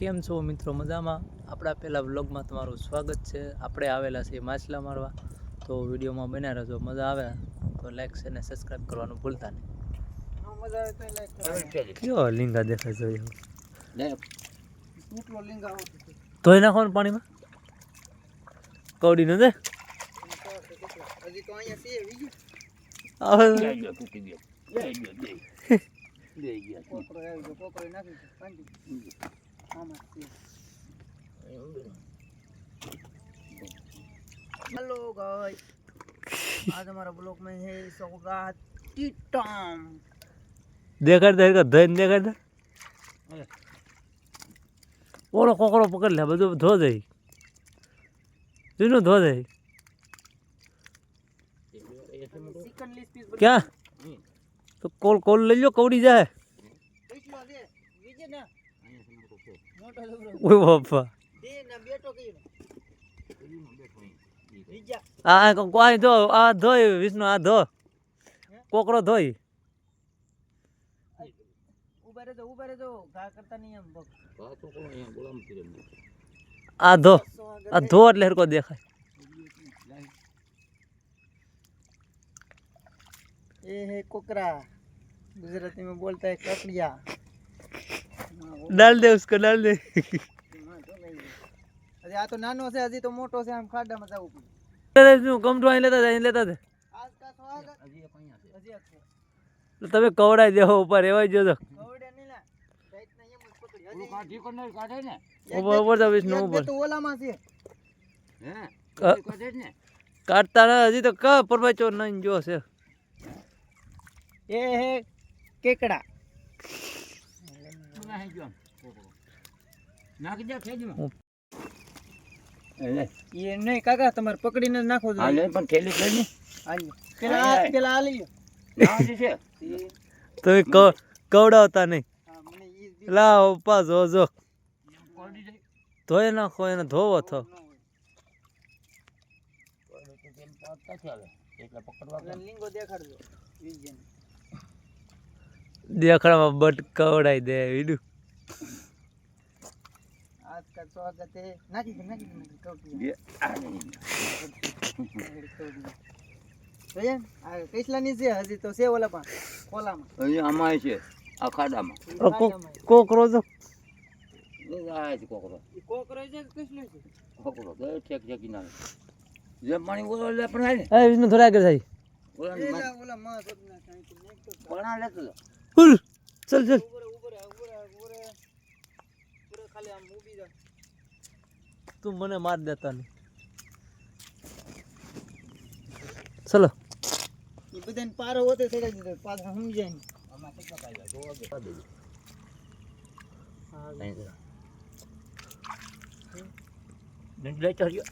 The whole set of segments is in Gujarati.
કેમ છો મિત્રો? મજામાં? આપણા પહેલા વ્લોગમાં તમારું સ્વાગત છે. આપણે આવેલા છીએ માછલા મારવા, તો વિડીયોમાં બન્યા રહેજો. મજા આવે તો લાઈક છે ને સબસ્ક્રાઈબ કરવાનું ભૂલતા નહીં. કેવો લીંગા દેખાય છે? ધોઈ નાખો ને પાણીમાં. કવડી ન દે हेलो गाइस, आज हमारा ब्लॉग में है सौगात टीटम। દેખાડ દે ધોઈને દેખાડ દે. ઓલો કોકરો પકડ લે, બધું ધો દે. જોઈનું ધો દે. ક્યાં તો કોલ લઈ લો, કવડી જાય. ઓય બાપા, આ કોઈ ધો, આ ધોઈ વિષ્ણુ, આ ધો કોકરો ધોઈ. આ ધો, આ ધો એટલે હરકો દેખાય. ये है कोकरा, गुजराती में बोलता है ककड़िया। डाल दे उसको, डाल दे. अरे आ तो नानो से, अजी तो मोटो से हम खाड़ा में जाऊ पड़ी। કમ ટુ અહીં લેતા જાય, લેતા જાય. आज का स्वागत अजी अच्छा તમે કવડાઈ દેવો ઉપર, એવાય જો. कवड़े नहीं ला राइट नहीं है, मुझ पकड़ी अजी काठी को नहीं काटे ने ઉપર જા વિષ્ણુ, ઉપર तो ओला में से हैं काटे ने કાટતા ના. હજી તો કા પરમાચો નહીં જો છે. ये है केकड़ा। ये नहीं काका, तुम्हारे पकड़ी ने नाखो जो हाले पण थैली लेनी हाले पेला आ लियो ना जे તો કવડાવતા નહીં. हां મને ઈ લાવ ઉપા જો જો ધોઈ નાખો, એને ધોવો થો. लिंगो देखाड़જો વિજન દેખાડામાં બટ કવડાઈ દે વીડું. आज का स्वागत है नाकी कवटी ये आ कैसला ની છે હજી તો છે ઓલા પણ કોલામાં અહીં અમાય છે આ ખાડામાં કોકરો જો આ છે કોકરો ઈ કોકરો છે કે કૈસલો છે કોકરો દે ઠેક ઠેકી ના જે પાણી ઓલો લે પણ આય ને એ વિષ્ણુ થોડા આગળ જાય. ઓલા માં સદના કાઈ તો નેક તો પણ લેતો ઉર ચલ ચલ. ઉરે ખાલી આમ ઊભી જા. તું મને માર દેતા નહીં. ચલો ઈ બધાને પારો હોતે ચડાઈ દીધો, પાછા સમજાય ને આમાં કેટલા કાયા જોવા દે હા નહીં લેતો રહ્યો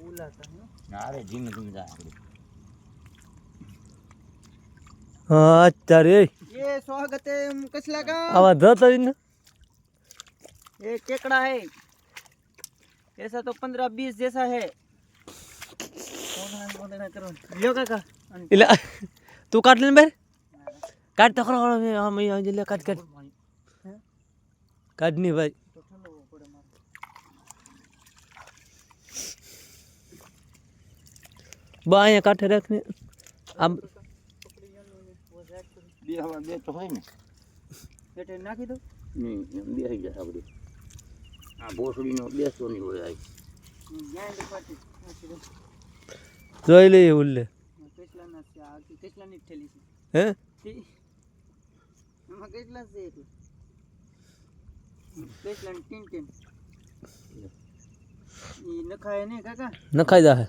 ઉલા તા ના રે ધીમે ધીમે જા આપણે હા અત્યારે ये स्वागत है कसला का આવા ધોતો ને. ये केकड़ा है, ऐसा तो 15-20 जैसा है। करो लियो काका એટલે તું કાટ લે ને બેર. કાટ તો ખરો ખરો આમ અહીં લે, કાટ કાટ કાટ ની ભાઈ. तो ठंडो पड़े मार બા અહીંયા કાઠે રાખ ને. આમ બે હવા બે તો હોય ને बेटे नाखी दो નહીં એમ બેસી જાય આપણે આ ભોસડીનો બેસતો નહીં હોય આ यहाँ दिखाती नाखी दो જોઈ લઈએ ઉલ્લે. केसला ना से आ केसला नहीं ठेली से હે हम केसला से केसला टीन टीन ये नखाए नहीं काका નખાઈ જાહે.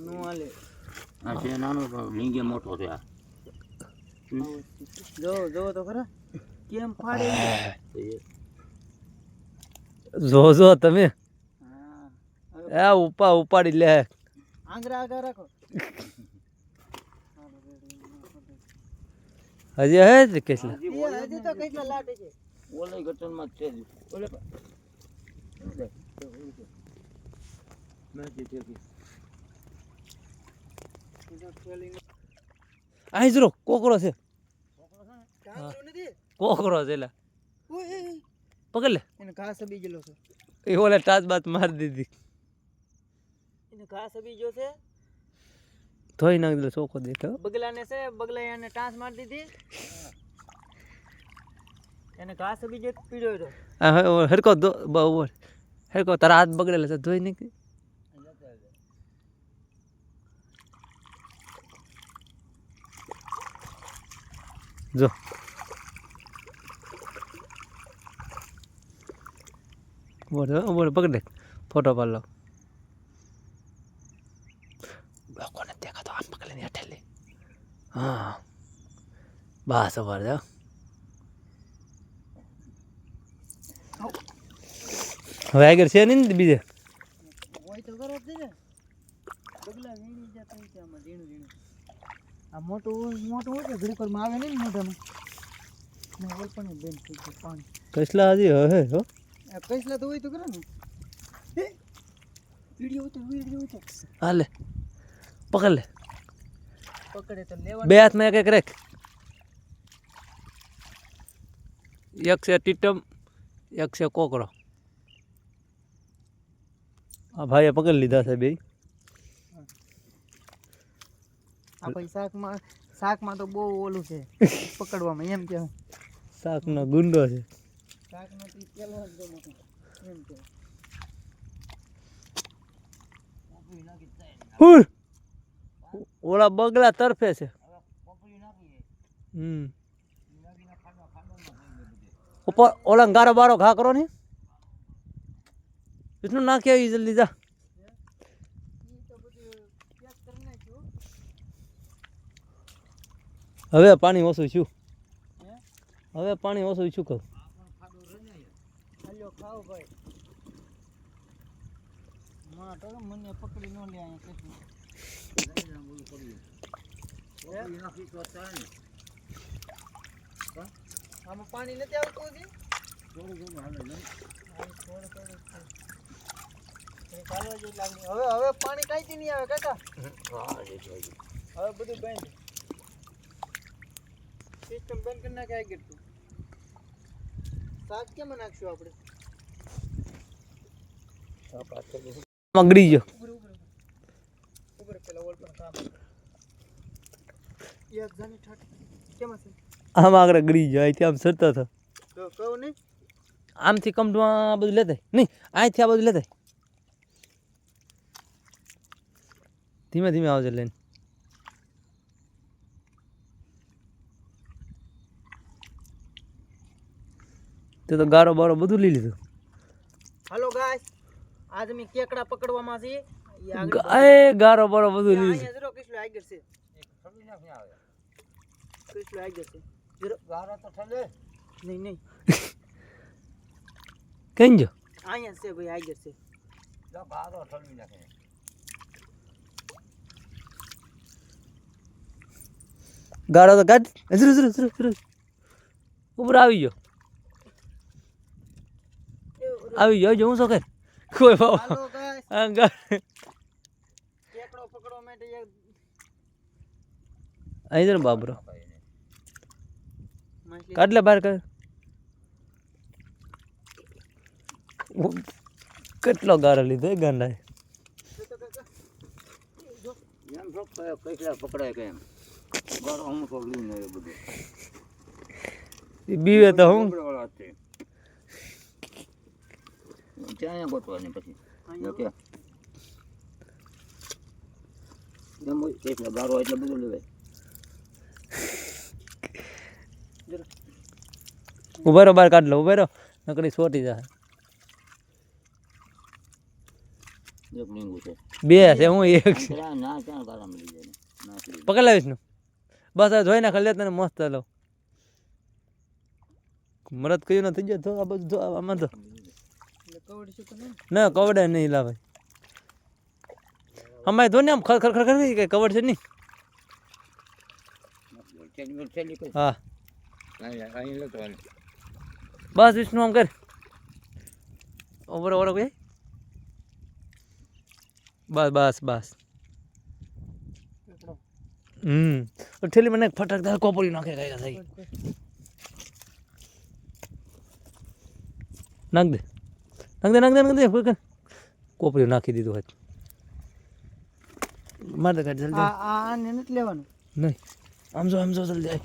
नो आले આ છે નાનો પણ લીંગે મોટો છે આ जो जो तो खरा केम फाड़े જો જો તમે हां એ ઉપાડી લે. आंगरा आगा रखो હજી હે જ કેટલા ये हजी तो केसला लाटे छे ઓલે ગટનમાં છે ઓલે મેં જે ઠેકી जो ठेली અહીં જરો કોકરો છે. કોકરો છે એલા પકડ લે એને ઘાસ અબી ગયેલો છે એ ઓલે ટાચ બાત મારી દીધી એને ઘાસ અબી ગયો છે ધોઈ નાખી દે ચોખ્ખો દેખે બગલાને છે બગલા એને ટાંસ મારી દીધી એને ઘાસ અબી ગયો પીડ્યો હતો હરકો હરકો તારા હાથ બગડેલા છે ધોઈ નાખી જો બોલ પકડ દે ફોટો પાડ લો કોને દેખાતો આમ પકડ લે હઠેલી હા બસ over જાઓ હવે આગળ છે નહીં ને બીજે હોય તો કરો જ ને બગલા વીણી જતા હોય છે આમાં ઝીણું ઝીણું આ મોટું હોય છે ઘડીક વારમાં આવે નહીં ને મોઢામાં ને ઓલ પણ બેન થઈ ગયું પાણી કસલા હજી હે હો આ કઈસલા તો હોય તો કરો ને વિડીયો ઉતર હાલે પકડ લે પકડે તો લેવા બે હાથમાં એક એક રાખ એક છે ટીટમ એક છે કોકરો આ ભાઈએ પકડી લીધા છે બે આ ભાઈ શાકમાં તો બહુ ઓલું છે પકડવામાં એમ કે શાકનો ગુંડો છે શાકમાં તો પેલો જ ગમે એમ કે હુર ઓલા બગલા તરફે છે ઉપર ઓલા ગારો બારો ઘા કરો ને વિષ્ણુ નાખી આવી જલ્દી જા હવે પાણી ઓછું છું હવે પાણી ઓછું છું કહું હાલ્યો ખાઓ ભાઈ માં તો મને પકડી ન લે અહીંયા કેટલું આમાં પાણી નથી આવતું હજી હવે પાણી કાંઈથી નહીં આવે કાકા હવે બધું બંધ સિસ્ટમ બંધ કરી નાખે આગળ તું શાક કેમ નાખશું આપણે મગડી ગયો ઉપર પેલા ઓલ પર કામ એક જાની ઠાઠ કેમ છે આમ આગળ ગળી ગયો અહીંથી આમ સરતા હતા તો કહું નહીં આમથી કમટમાં આ બધું લેતા નહીં અહીંથી આ બધું લેતા ધીમે ધીમે આવજે લઈને તે તો ગારો બારો બધું લઈ લીધું હાલો ગાઈસ આજ અમે કેકડા પકડવામાં છીએ ગારો બારો બધું લઈ લીધું અહીંયા જરો કેટલું આગળ છે કેટલું આગળ છે જરો ગારો તો ઠંડે નહીં કઈ જો અહીંયા છે ભાઈ આગળ છે જો ગારો ઠલવી નાખે ગારો તો કાઢ ઉપર આવી ગયો જો હું શું કર કોઈ ભાવ હાલો ગાઈસ આ કેકડો પકડવા માટે એક અહીં ને બાબરો માછલી કાઢ લે બહાર કર કેટલો ગારો લીધો એ ગાંડા એમ તો કઈસલા પકડાય કેમ ગારો અમુક લઈને આવે બધું બીવે તો હું બરાબર છે ત્યાં ગોતવાની પછી ઓકે એમ કઈસલા ગારો એટલે બધું લેવાય ઉભેરો બહાર કાઢ લો ઉભેરો નકડી સોટી જાય એક લીંગુ છે બે છે હું એક છે ના ત્યાં ગારા મળી જાય ના પકડ લાવીશ ને બસ આ ધોઈ નાખ લે તને મસ્ત લો મરદ કયું ન થઈ જાય તો આ બધું જો આમાં તો એટલે કવડ છે તો નહીં ના કવડે નહીં લાવે અમારે ધોને આમ ખર ખર ખર ખર કઈ કવડ છે નહીં થેલી કઈ હા અહીં લેતો બસ વિષ્ણુ આમ કર ઓવર ઓવર ભાઈ બસ કેકડો ઠેલી મને ફટાક કોપરી નાખે કઈ થઈ નાખ દે નાખ દે કોઈ કોપરી નાખી દીધું હોય મારે કાઢ જલ્દી આને નથી લેવાનું. નહીં આમ જો જલ્દી આય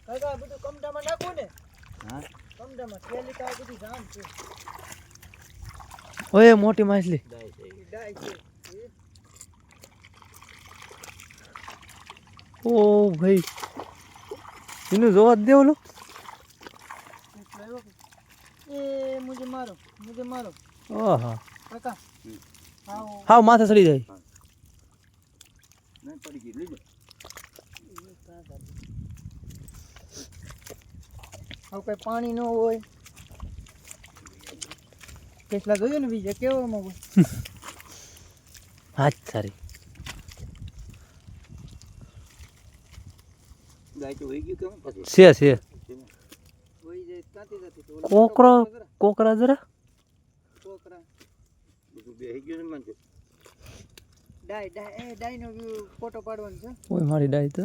કાકા આ બધું કમટામાં નાખવું ને. હા કમટામાં થેલી તો આ બધી જામ છે. ઓય મોટી માછલી ડાય છે ઈ. ડાય છે. ઓ ભાઈ એનું જોવા જ દે ઓલો એ મુજે મારો ઓહા કાકા. આવો હાવ માથે ચડી જાય નહીં પડી ગઈ લીધો આવું કઈ પાણી ન હોય. કેટલા જોયું ને બીજા કેવામાં હોય. હાથ સારી ગાય તો વહી ગયું કેમ પછી છે હોય જાય ક્યાંથી જતી તો કોકરા જરા છોકરા બધું બેસી ગયું ને મને ડાય નો ફોટો પાડવાનો છે. ઓય મારી ડાય તો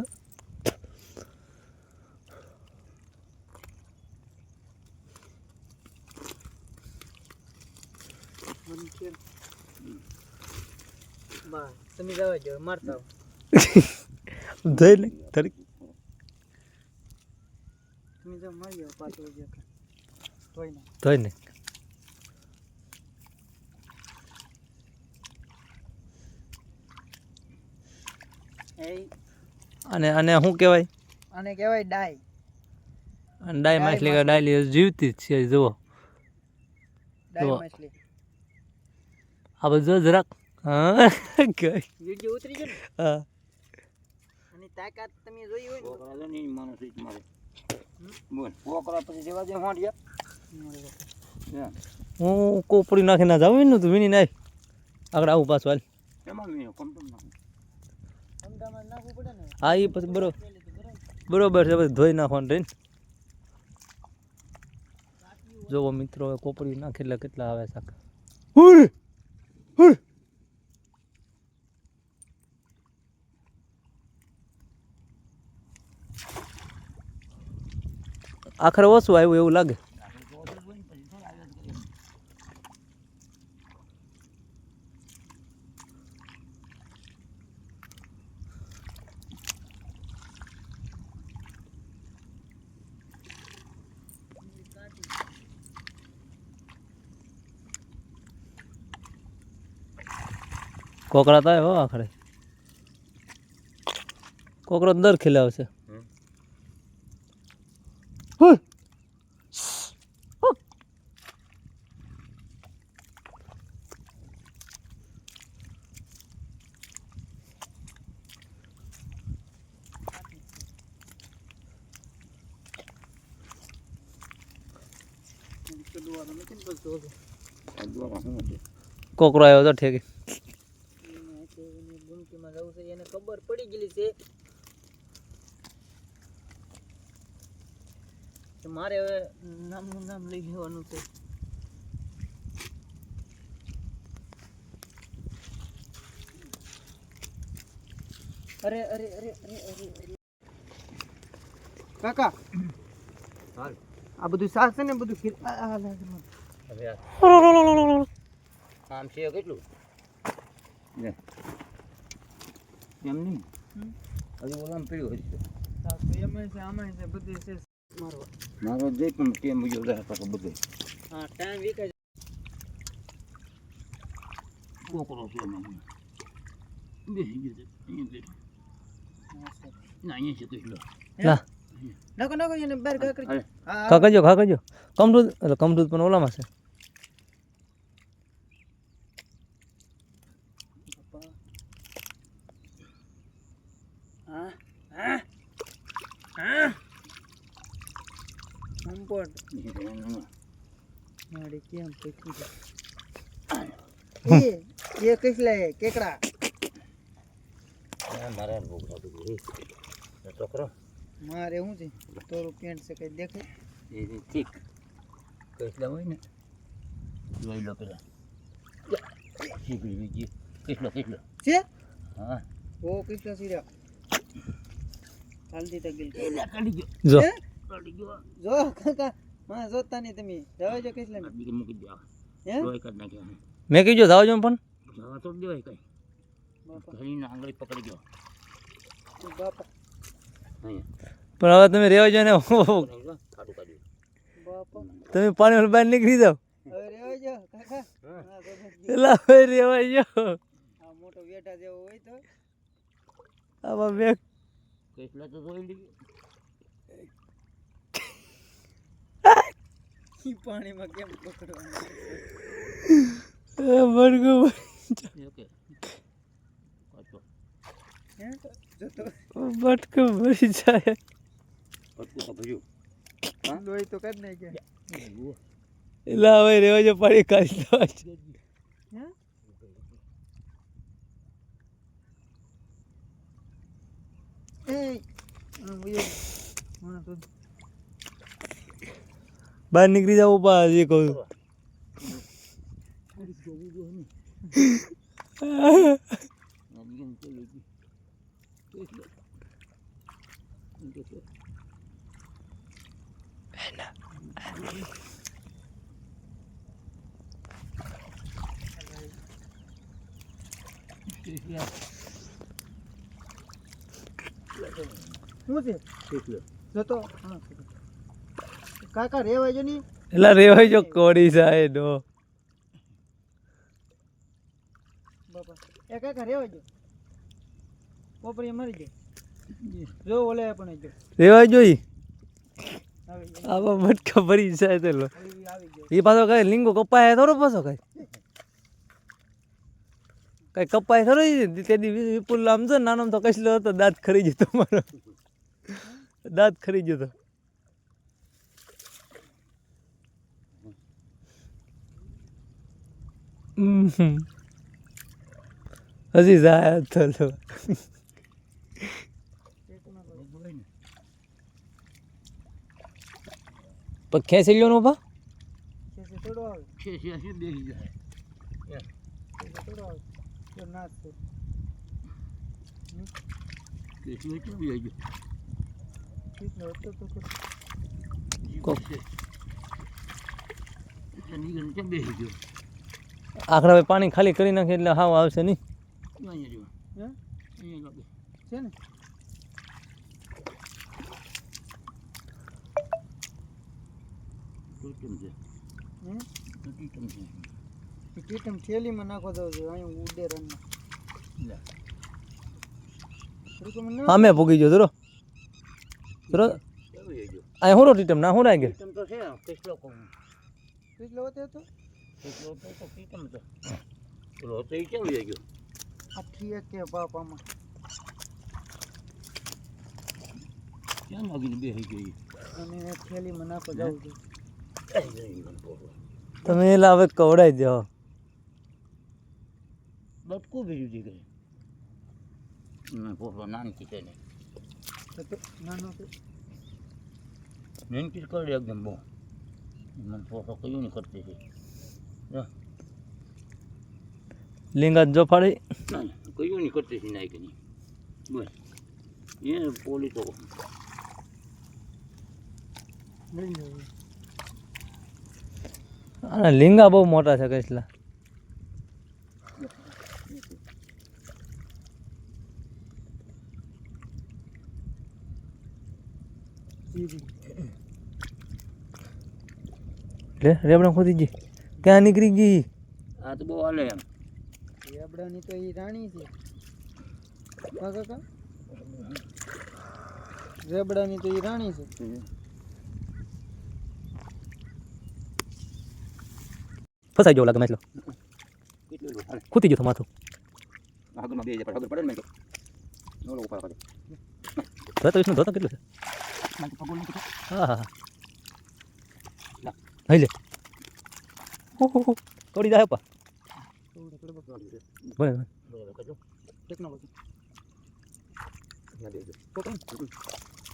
બા તમે જવા જો મારતા હો. ધોઈ લે તરી તમે જો મારી આવો પાછો જો તોય ના ધોઈ ને એ અને શું કહેવાય આને કહેવાય ડાય. અને ડાય માછલી કે ડાયલી જીવતી જ છે જુઓ ડાય તો માછલી આ બધું જરાક હા કઈ વિડિયો ઉતરી ગયો ને. હા અને તાકાત તમે જોઈ હોય પોકરા છે ને ઈ માણસ ઈ જ મારે બોલ પોકરા પછી જેવા જે હોંડિયા ને. હું કોપરી નાખી ના જાવ ને તું વિની નાખ આગળ આવું પાછું હાલ એમાં મેં કમ નાખું કમટામાં નાખવું પડે ને. હા એ પછી બરોબર છે પછી ધોઈ નાખવાનું રહીને જોવો મિત્રો હવે કોપરી નાખી એટલે કેટલા આવે શાક આખરે ઓછું આવ્યું એવું લાગે કોકરા તો આવ્યો આખરે કોકરો દર ખીલાવશે કોકરો આવ્યો તો ઠેકી ગુમટીમાં જવું છે એને ખબર પડી ગયેલી છે કે મારે હવે નામનું નામ લઈ લેવાનું છે. અરે અરે અરે અરે અરે અરે કાકા હાલ આ બધું શાક છે ને બધું હવે આમ છે કેટલું ને એમ નહીં હજી ઓલામ પીડ્યું હોય છે એમાં છે આમાં છે બધું છે મારવા. મારો જઈ પણ કેમ બીજો રહે પાછો બધે હા ટાઈમ વીકાય કોકરો છે એમાં બેસી ગયો છે અહીંયા બેઠો ના અહીંયા છે કેટલો ના નાખો નાખો એને બહાર કાકડી. અરે હા ખા કરજો કમરૂદ એટલે કમરૂદ પણ ઓલામાં છે હા હા હા સંપોટ મારે કેમ પીખી જાય એ કઈસલે કેકડા મારે ભૂખ લાગી છોકરો મારે શું છે તોરું પેન્ટ છે કઈ દેખે એ ઠીક કેટલા હોય ને જોઈ લો પેલા શીખડી બીજી કેટલો છે હા ઓ કૃષ્ણ સિરા હાલતી તક ગઈ કાઢી ગયો જો પકડી ગયો જો કાકા માં જોતા નહીં તમે જવા જો કેટલા આ બીજે મૂકી દે હે લોહી કાઢ નાખ્યા મેં કીધું જાવ જો પણ જવા તો દેવાય કઈ બાપા ઘણીને આંગળી પકડી ગયો બાપા અહીંયા પણ હવે તમે રહેવા જો ને ખાડું કાઢ્યું બાપા તમે પાણી બહાર નીકળી જાઓ હવે રેવા જો કાકા હા. હા તો બસ ગયો. પેલા હવે રહેવા જો આ મોટો વેટા જેવો હોય તો આમાં મેં કેટલા તો જોઈ લીધી ઈ પાણીમાં કેમ પકડવાનું મરગું ઓકે કાચો હે જો તો બટકું ભરી જાય પટકું તો ભર્યું લોહી તો કાઢ નાખ્યા એટલે હવે રહેવા જો પાણી કાઢી દેવા છે. હે એ ઉયો હા તો બહાર નીકળી જાવ પા હજી કહું શું છે જો તો હા કાકા રેવા જો ની એટલે રહેવા જો કોડી જાય નો બાપા એ કાકા રેવા જો પોપડી મરી જાય જો ઓલે પણ જો રહેવા જોઈ આવી ગયો. આમાં બટકા ભરી જાય તો લો આવી ગયો એ પાછો કઈ લીંગો કપાય થોડો પાછો કઈ કઈ કપાય થોડો તેથી વિપુલ આમ છે નાનો તો કસલો હતો દાંત ખરી જતો મારો દાંત ખરી જતો હજી જાય તો લો પણ ખેંચી લ્યો નો પા છે થોડો આવે બેસી જાય છે થોડો આવે તો નાચ છે કેટલું કેમ આવી ગયો કેટલો હતો તો નીકળીને કેમ બેસી ગયો આખડા ભાઈ પાણી ખાલી કરી નાખે એટલે હાવ આવશે નહીં અહીંયા જો હે અહીંયા લાગે છે ને કેમ છે હે કેમ છે એ કીટમ થેલીમાં નાખો દો છો અહીં ઉડે રનમાં લે આમે ભૂગી ગયો ધરો ધરો કેમ આવી ગયો અહીં હું રોટી ના હું રાઈ કેમ તો છે કેટલો કોમ કેટલો હતો તો કેટલો તો કેમ તો પેલો હતો એ કેમ આવી ગયો આ ઠીક કે બાપામાં ક્યાં લાગીને બેસી ગઈ અને થેલીમાં નાખો જાવ છું તમે એલા હવે કવડાઈ દો બટકું ભેજ્યું છે કઈ ના પોપડો નાનકી છે ને તો નાનો તો નાનકી કરી એકદમ બહુ મને પોપડો કયું નહીં કરતી છે લીંગા જો ફાડી ના કયું નહીં કરતી છે નાઈ કે નહીં બસ એ પોલી તો લઈ જાવ અને લીંગા બહુ મોટા છે કઈસલા લે રેબડા ખોદી ગઈ ક્યાં નીકળી ગઈ આ તો બહુ હાલે એમ રેબડાની તો એ રાણી છે કાકા રેબડાની તો એ રાણી છે ફસાઈ ગયો લાગે મેચલો કેટલું હાલે ખૂતી ગયો માથું આગળમાં બે આગળ પડે ને નો લોકો પાડે ધોતા વિષ્ણુ ધોતા કેટલું છે મને પગો નહીં હા હા હા લે કવડી જાય પા ભલે ટેકનોલોજી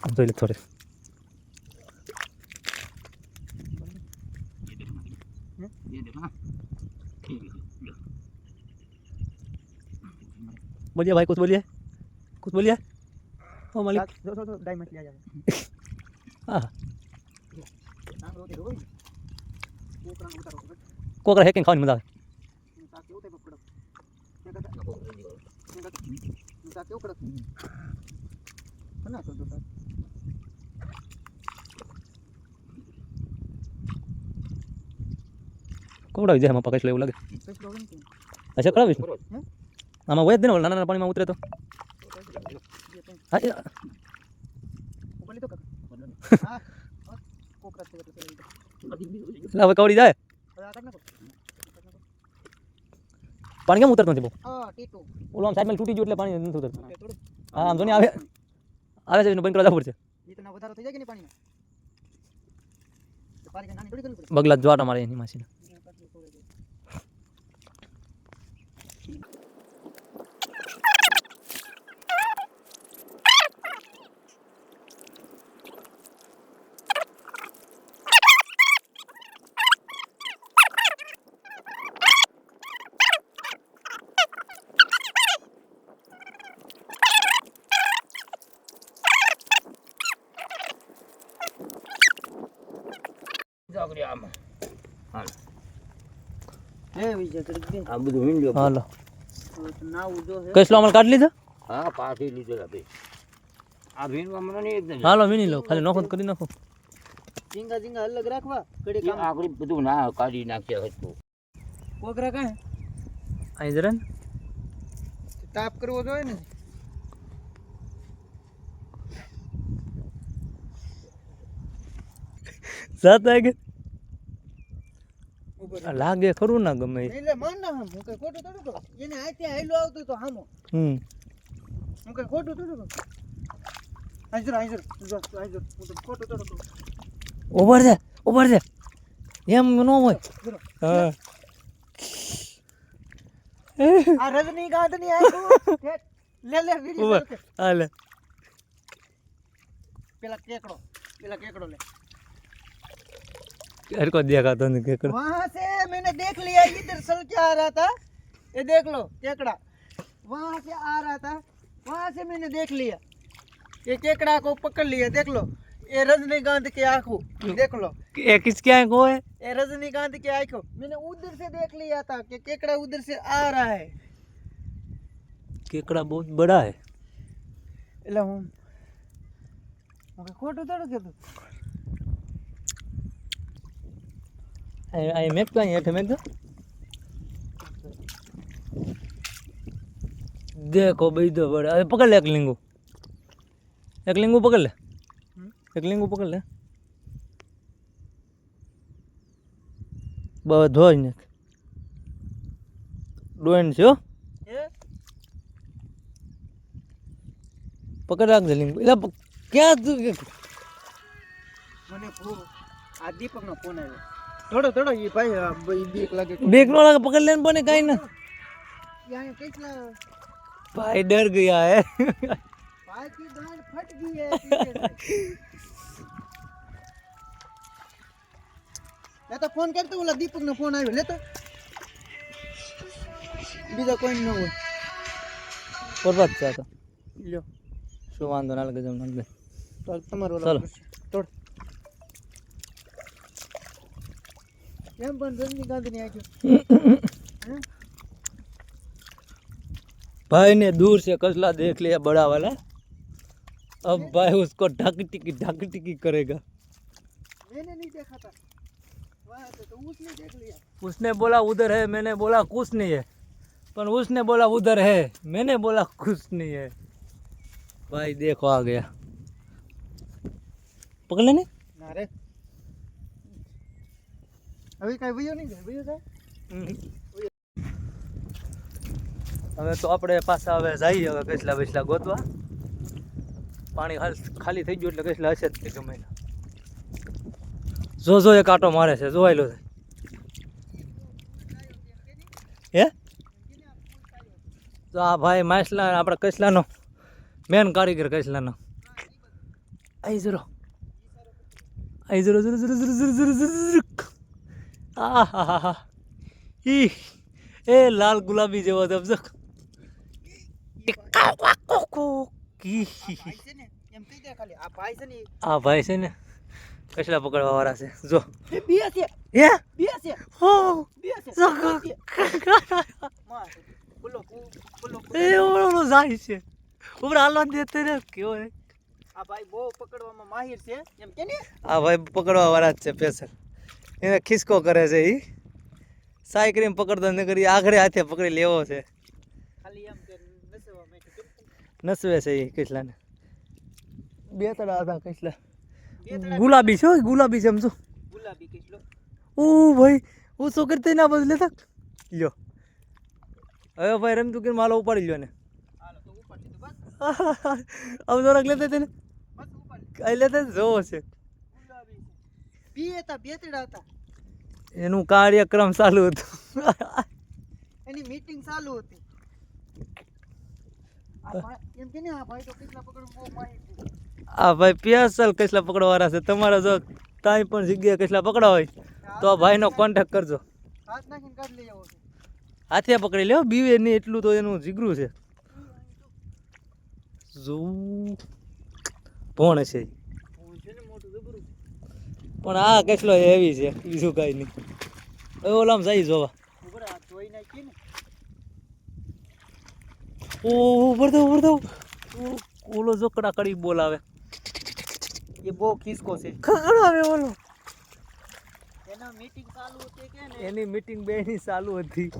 આમ જોઈ લે થોડે बोलिए भाई कुछ बोलिए ओ मालिक डायमंड लिया जाए हाँ ટાંગરો તે હોય કોકરાનો ઉતારો કર કોકરા હેકીને ખાવાની મજા આવે તા કેવું તે પકડો કે તા કેવું કડક કના તો તા કોકડા વિજય માં પકડ લે એવું લાગે કઈ પ્રોબ્લેમ છે અચ્છા કરાવીશ હે આમાં વય જ દે ને નાના નાના પાણીમાં ઉતરે તો હા એ ઉપલી તો હા કોકરા તે તો લા હવે કવડી જાય હવે આ કર નાખો પાણી કેમ ઉતરતું નથી બહુ હા ટીટુ ઓલો આમ સાઈડમાં તૂટી ગયું એટલે પાણી નથી ઉતરતું કે થોડું હા આમ જો ને આવે આવે છે એને બંધ કરવા જવું પડશે ઈ તો ના વધારો થઈ જાય કે નહીં પાણીનો તો પાણી નાની થોડી કરવી પડે બગલા જ્વાટા મારે એની માસીને જાગરી આમાં હાલ હે વિજય કરી દે આ બધું વીંડ્યો હાલો હવે તો ના ઉજો હે કઈ સ્લો અમલ કાઢી લીધા હા પાછી લીધેલા બે આ વીણવા મને નહીં એકદમ હાલો વીણી લો ખાલી નોખો તો કરી નાખો ઝીંગા ઝીંગા અલગ રાખવા કડી કામ આપણે બધું ના કાઢી નાખ્યા હતું કોકરા કાંઈ અહીં જરા ને તાપ કરવો જોઈએ ને જાતા કે ઉપર લાગે ખરું ના ગમે ઈ. એટલે માન ના હું કઈ ખોટું થોડું કહું એને આતે આયલો આવતો તો હામો હમ હું કઈ ખોટું થોડું કહું હાજર હાજર જો હાજર હું તો ખોટું થોડું કહું ઉભર છે એમ ન હોય જરો હા આ રજનીકાંત ની આયલું લે લે વિડિયો ઉભર હાલે પેલા કેકડો લે हर को देखा तो नहीं केकड़ा वहां से मैंने देख लिया इधर सल के आ रहा था ये देख लो केकड़ा वहां से आ रहा था वहां से मैंने देख लिया ये केकड़ा को पकड़ लिया देख लो ये रजनीकांत की आंखों देख लो ये किसके आए को है ये रजनीकांत की आंखों मैंने उधर से देख लिया था कि केकड़ा उधर से आ रहा है केकड़ा बहुत बड़ा है એટલે હું ખોટું થોડું કીધું आई मेक तो ये मेक तो देखो भाई तो बड़ा अरे पकड़ ले एक लिंगू पकड़ ले एक लिंगू पकड़ ले बहुत धोज ने डोन से हो એ पकड़ रख दे लिंगू इला क्या तू મને આ દીપકનો ફોન આવ્યો થોડો થોડો એ ભાઈ બીક લાગે बेक नो लगा पकड़ लेने पने काई ना यहाँ કેટલા भाई डर गया है भाई की गांड फट गई है पीछे से। मैं तो फोन करते बोला दीपक ने फोन आयो ले तो बीजा कोई न हो बर्बाद था तो લ્યો शो वांदो ना लगे जम ना તો તમારો ચાલો. તોડ એમ પણ રજનીકાંત ની આંખો भाई ने दूर से कसला देख लिया बड़ा वाला अब भाई उसको ढक टिकी करेगा मैंने नहीं देखा था वहां से तो उसने देख लिया उसने बोला उधर है मैंने बोला कुछ नहीं है पर उसने बोला उधर है मैंने बोला कुछ नहीं है भाई देखो आ गया पकड़ लेने ના રે હવે કઈ વયો નહીં જાય વયો જાય હવે તો આપણે પાછા હવે જઈએ હવે કચલા બચલા ગોતવા પાણી ખાલી થઈ ગયું એટલે કચલા હશે જ તે ગમે એના. જો એક આટો મારે છે જોવાયેલો છે હે તો આ ભાઈ માછલા આપણા કચલાનો મેન કારીગર કચલાનો આઈ જરો આ ઈ એ લાલ ગુલાબી જેવો ધબધક ભાઈ છે ને એમ કહી દે ખાલી આ ભાઈ છે ને આ ભાઈ છે ને કચલા પકડવા વાળા છે જો એ બે છે હે બે છે હો બે છે માં બોલો બોલો એ ઓલો જાય છે ઉપર હાલવા દેતે ને કેવો હે આ ભાઈ બહુ પકડવામાં માહિર છે એમ કે ને આ ભાઈ પકડવા વાળા જ છે સ્પેશિયલ એને ખિસકો કરે છે ઈ સાઈ ક્રીમ પકડતો ન કરી આગળ હાથે પકડી લેવો છે ખાલી એમ કે નસવા માટે કેમ નસવે છે ઈ કચલાને બે તડા હતા કચલા બે તડા ગુલાબી છે હો, ગુલાબી છે સમજો ગુલાબી કિસલો ઓ ભાઈ હું શું કરતી ના બદલે તક લ્યો હવે ભાઈ રમતું કે માલો ઉપાડી લ્યો ને હાલો તો ઉપર થી તો બસ હવે જોરક લેતે તેને બસ ઉપર કઈ લેતે જોવો છે ગુલાબી છે બે હતા બે તડા હતા એનું કાર્યક્રમ ચાલુ હતું એની મીટિંગ ચાલુ હતી આ ભાઈ એમ કે ને આ ભાઈ તો કેટલા પકડવું બહુ માહિર છે આ ભાઈ સ્પેશિયલ કચલા પકડવા વાળા છે તમારે જો કાંઈ પણ જગ્યાએ કચલા પકડા હોય તો આ ભાઈનો કોન્ટેક્ટ કરજો હાથ નાખીને કાઢ લઈ આવો છે હાથે પકડી લ્યો બીવે નહીં એટલું તો એનું જીગરું છે જો ભણ છે હું છે ને મોટું જબરું પણ આ કચલો હેવી છે બીજું કાંઈ નહીં હવે ઓલામ જઈ જોવા ઉપર આ ધોઈ નાખી ને ઓ ભરતો ઓલો જો કડાકડી બોલાવે એ બહુ ખિસકો છે ખગડો આવે ઓલો એના મીટિંગ ચાલુ હતી કે ને એની મીટિંગ બેની ચાલુ હતી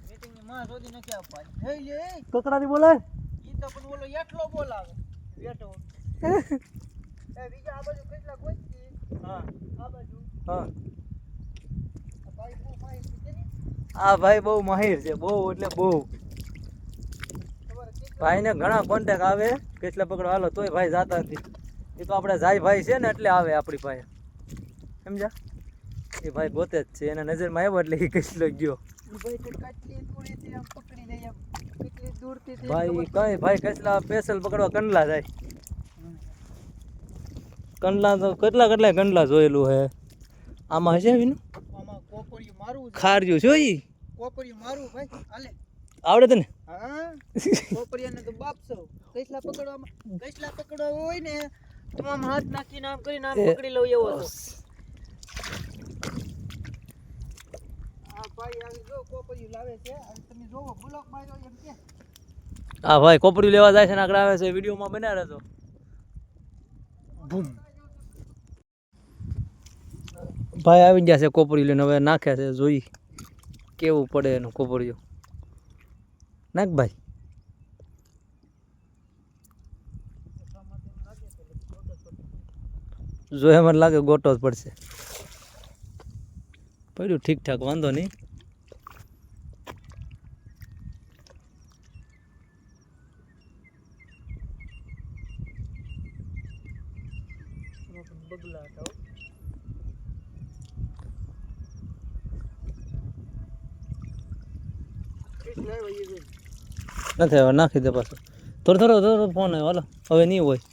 મીટિંગ ની માં શોધી નથી આપવા હે લે કકડાની બોલાવે ઈ તો પણ ઓલો એટલો બોલાવે બેઠો એ બીજા આ બાજુ કેટલા કોઈ હા આ બાજુ હા આ ભાઈ બહુ માહિર છે ને આ ભાઈ બહુ માહિર છે બહુ એટલે બહુ તમારે કેટલા ભાઈને ઘણા કોન્ટેક આવે કેટલા પકડો હાલો તોય ભાઈ જાતા નથી એ તો આપણે જાય ભાઈ છે ને એટલે આવે આપણી પાસે સમજા એ ભાઈ ગોતે જ છે એના નજરમાં આવ્યો એટલે એ કેટલો ગયો ઈ ભાઈ તો કેટલી દૂરેથી આમ પકડી લઈ આમ કેટલી દૂરથી તે ભાઈ કઈ ભાઈ કેટલા સ્પેશિયલ પકડવા કંડલા જાય કંડલા તો કેટલા કંડલા જોયેલું હે આમાં હશે વિનું આમાં કોપરિયું મારું છે ખારજ્યું છે ઈ કોપરિયું મારું ભાઈ હાલે આવડે તને હા કોપરિયાને તો બાપ છો કૈસલા પકડવા હોય ને તો આમ હાથ નાખીને આમ કરીને આમ પકડી લઉં એવો હતો આ ભાઈ આવી જો કોપરિયું લાવે છે અને તમે જોવો બ્લોક માર્યો એમ કે હા ભાઈ કોપરી લેવા જાય છે ને આગળ આવે છે વિડીયોમાં બના રહેજો બૂમ ભાઈ આવી ગયા છે કોપરી લઈને હવે નાખે છે જોઈ કેવું પડે એનું કોપરીયું નાખ ભાઈ જો એમ જ લાગે ગોટો જ પડશે પડ્યું ઠીક ઠાક વાંધો નહીં બગલા હતા નથી હવે નાખી દે પાછું થોડો ફોન આવ્યો હાલો હવે નહીં હોય